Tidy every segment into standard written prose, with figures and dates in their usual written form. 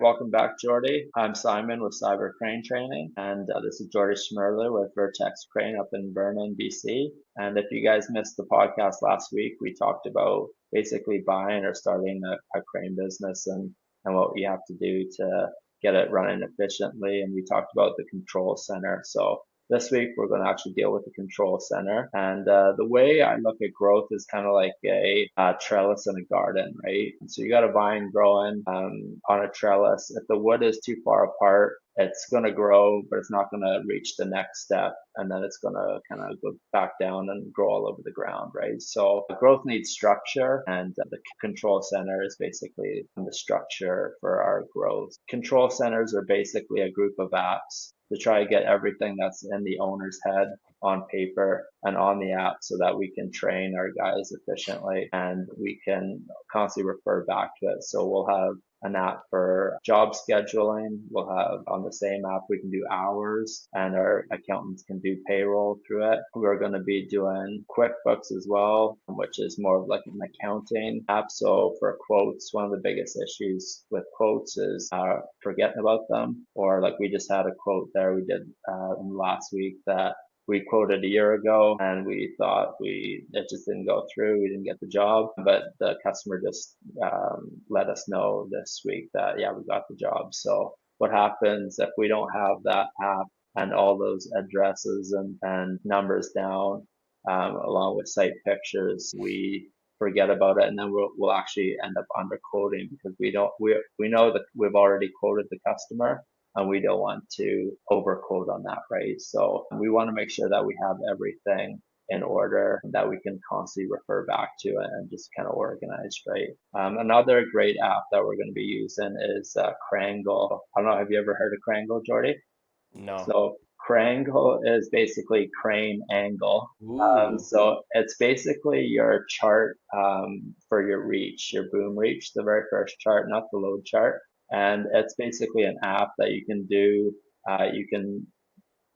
Welcome back, Jordy. I'm Simon with Cyber Crane Training, and this is Jordy Schmerler with Vertex Crane up in Vernon, BC. And if you guys missed the podcast last week, we talked about basically buying or starting a crane business and what you have to do to get it running efficiently. And we talked about the control center. So this week, we're going to actually deal with the control center. And the way I look at growth is kind of like a trellis in a garden, right? So you got a vine growing on a trellis. If the wood is too far apart, it's going to grow, but it's not going to reach the next step. And then it's going to kind of go back down and grow all over the ground, right? So growth needs structure, and the control center is basically the structure for our growth. Control centers are basically a group of apps to try to get everything that's in the owner's head on paper and on the app so that we can train our guys efficiently and we can constantly refer back to it. So we'll have an app for job scheduling. We'll have on the same app, we can do hours and our accountants can do payroll through it. We're going to be doing QuickBooks as well, which is more of like an accounting app. So for quotes, one of the biggest issues with quotes is forgetting about them, or like we just had a quote there we did last week that we quoted a year ago and we thought it just didn't go through. We didn't get the job, but the customer just let us know this week that, yeah, we got the job. So what happens if we don't have that app and all those addresses and numbers down, along with site pictures, we forget about it, and then we'll actually end up underquoting because we know that we've already quoted the customer and we don't want to overquote on that, right? So we want to make sure that we have everything in order that we can constantly refer back to and just kind of organized, right? Another great app that we're going to be using is Crangle. I don't know, have you ever heard of Crangle, Jordy? No. So Crangle is basically crane angle. Ooh. So it's basically your chart for your reach, your boom reach, the very first chart, not the load chart. And it's basically an app that you can do. You can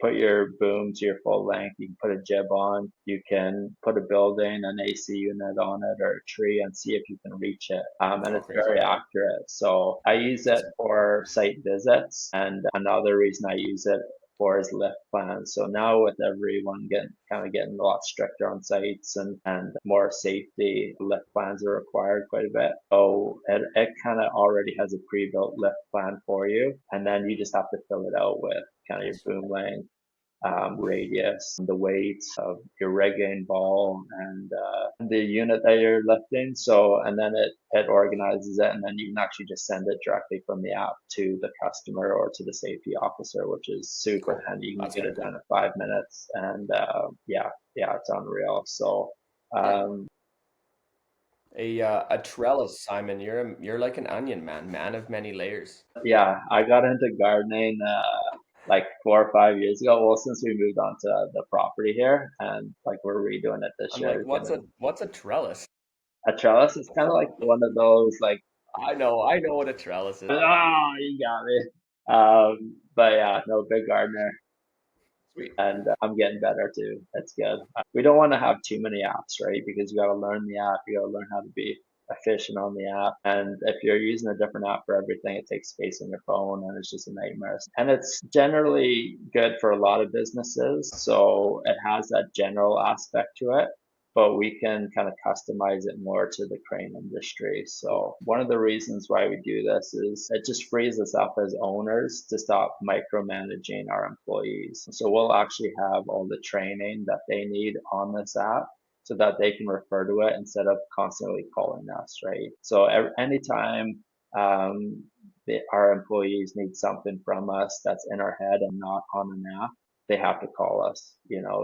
put your boom to your full length. You can put a jib on. You can put a building, an AC unit on it, or a tree, and see if you can reach it. And Oh, it's crazy. very accurate. So I use it That's for site visits, and another reason I use it for is lift plans. So now with everyone getting a lot stricter on sites and more safety, lift plans are required quite a bit. So it kind of already has a pre-built lift plan for you, and then you just have to fill it out with kind of your nice. boom length, radius, the weight of your rigging ball, and the unit that you're lifting. So, and then it organizes it, and then you can actually just send it directly from the app to the customer or to the safety officer, which is super Cool. handy. You can That's get kind it of done cool. in 5 minutes, and yeah, it's unreal. So, Yeah. um, A trellis, Simon. You're like an onion man, man of many layers. yeah, I got into gardening like 4 or 5 years ago. Well, since we moved on to the property here, and like we're redoing it this I'm year, like, to what's a trellis? a trellis is kind of like one of those like, I know what a trellis is. oh, you got me. But yeah, no, big gardener, Sweet. and I'm getting better too. That's good. We don't want to have too many apps, right? Because you got to learn the app. You got to learn how to be efficient on the app. And if you're using a different app for everything, it takes space on your phone, and it's just a nightmare. And it's generally good for a lot of businesses, so it has that general aspect to it, but we can kind of customize it more to the crane industry. Cool. So one of the reasons why we do this is it just frees us up as owners to stop micromanaging our employees. So we'll actually have all the training that they need on this app so that they can refer to it instead of constantly calling us, right? So anytime our employees need something from us that's in our head and not on an app, they have to call us.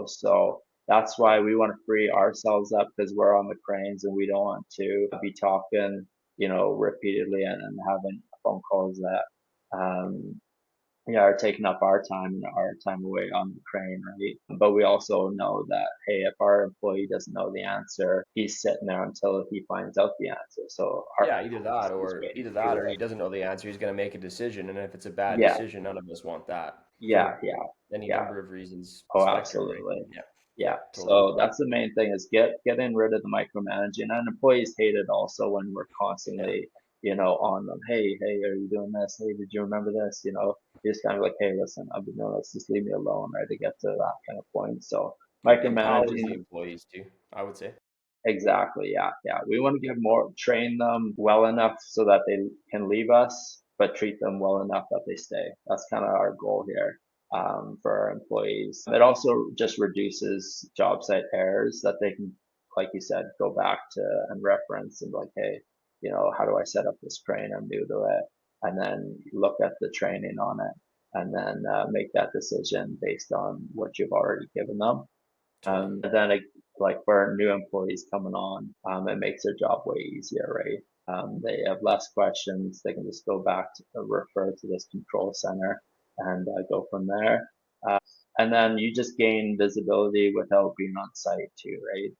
So that's why we want to free ourselves up because we're on the cranes and we don't want to be talking, repeatedly and having phone calls that, are taking up our time and our time away on the crane, right? But we also know that, hey, if our employee doesn't know the answer, he's sitting there until he finds out the answer. So our Yeah, either that is or waiting either too, that or he right? doesn't know the answer. He's gonna make a decision, and if it's a bad Yeah, decision, none of us want that yeah, for yeah, any yeah. number of reasons Oh, spectrum, right? absolutely. Yeah, yeah, Yeah. totally. So that's the main thing is getting rid of the micromanaging. And employees hate it also when we're Yeah. constantly, on them. Hey, are you doing this? Hey, did you remember this? You just kind of like, hey, listen, I've been doing this. Just leave me alone, right? To get to that kind of point. So Empowers the micromanaging. employees too, I would say. Exactly. Yeah. Yeah. We want to train them well enough so that they can leave us, but treat them well enough that they stay. That's kind of our goal here, for our employees. It also just reduces job site errors that they can, like you said, go back to and reference and like, hey, how do I set up this crane? I'm new to it. And then look at the training on it and then make that decision based on what you've already given them. Totally. And then like for new employees coming on, it makes their job way easier, right? They have less questions. They can just go back to refer to this control center and go from there. Uh, and then you just gain visibility without being on site too, right?